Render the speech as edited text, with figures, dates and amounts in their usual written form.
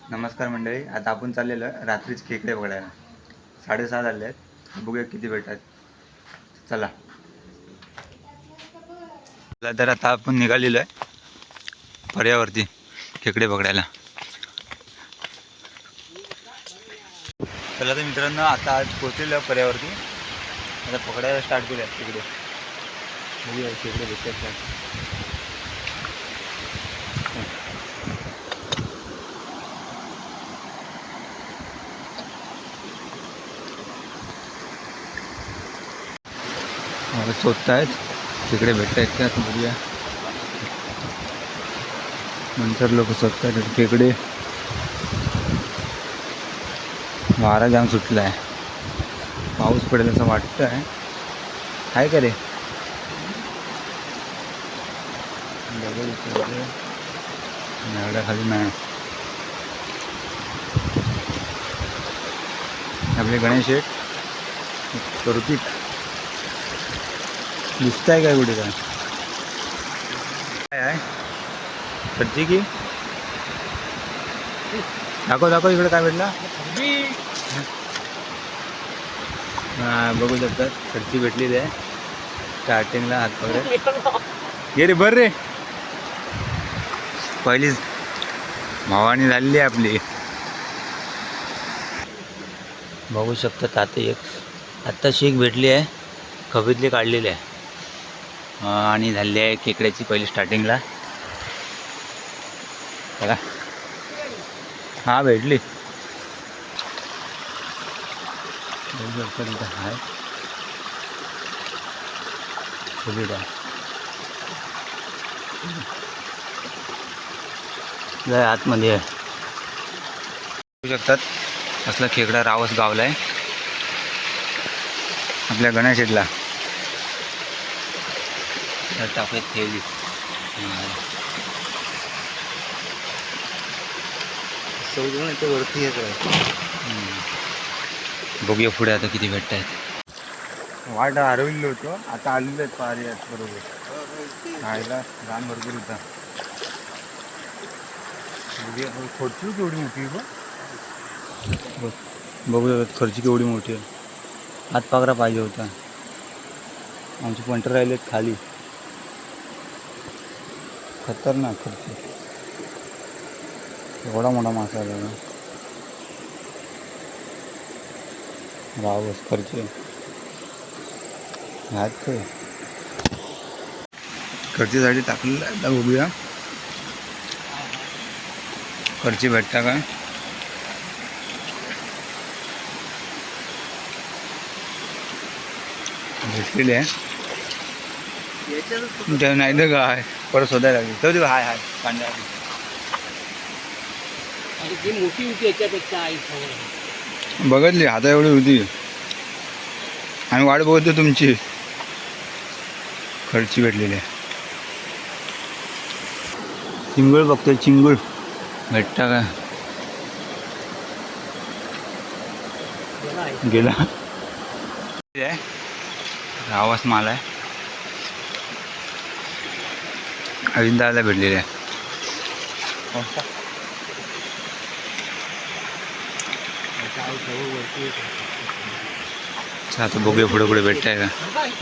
नमस्कार मंडळी. आता आपण चाललेलो आहे रात्रीच खेकडे बघायला. 6:30 झाले आहेत. बघूया किती भेटतात. चला तर आता आपण निघालेलो आहे पर्यावरती खेकडे बघायला. चला तर मित्रांनो, आता आज पोहोचलेलो आहे पर्यावरती. आता पकडायला स्टार्ट करूया तिकडे. बघूया खेकडे भेटतात का. शोधत आहेत तिकडे भेटत आहेत का बघूया. नंतर लोक शोधत आहेत खेकडे. वारा जाम सुटला आहे, पाऊस पडेल असं वाटतं आहे. काय करे खाली नाही. आपले गणेश शेठ स्वरूपिक दिसत आहे काय कुठे काय आहे खर्ची की दाखव दाखव इकडे काय भेटला. हां बघू शकतात खर्ची भेटलेली आहे स्टार्टिंगला. हात पकडे ये रे बर रे. पहिलीच भावानी झालेली आहे आपली. बघू शकतात आत्ता शेक भेटली आहे, खबीतली काढलेली आहे आणि झाली आहे खेकड्याची पहिली स्टार्टिंगला. बघा हां भेटली. बघू शकता तिथं आहे खबीत आहे. लय आतमध्ये आहे. बघू शकतात असला खेकडा रावस गावला आहे आपल्या गणेश शेठला. टाकत ठेवली. वरती येत आहे. बघूया पुढे आता किती भेटत आहेत. वाट हरवलेलो होतो, आता आलेलो आहेत पारी बरोबर. खायला रान भरपूर होता. खर्ची केवढी मोठी आहे बघ. बघूया खर्ची केवढी मोठी आहे. हातपागरा पाहिजे होता. आमचे पंटर राहिलेत खाली. खतरनाक खर्ची. एवढा मोठा मासा आला रावस खर्ची ह्यात काय खर्चीसाठी टाकलेलं आहे. आता बघूया खर्ची भेटता काय. भेटलेली आहे नाही तर काय परत शोधायला लागली. तर हाय हाय पांढऱ्या मोठी होती याच्यापेक्षा बघितली हाता एवढी होती. आम्ही वाट बघतो तुमची. खर्ची भेटलेली आहे. चिंगूळ बघतोय चिंगूळ भेटता का. गेला आवाज माल आहे. अविंदाला भेटलेले आहे. आता बघूया पुढे पुढे भेटताय का.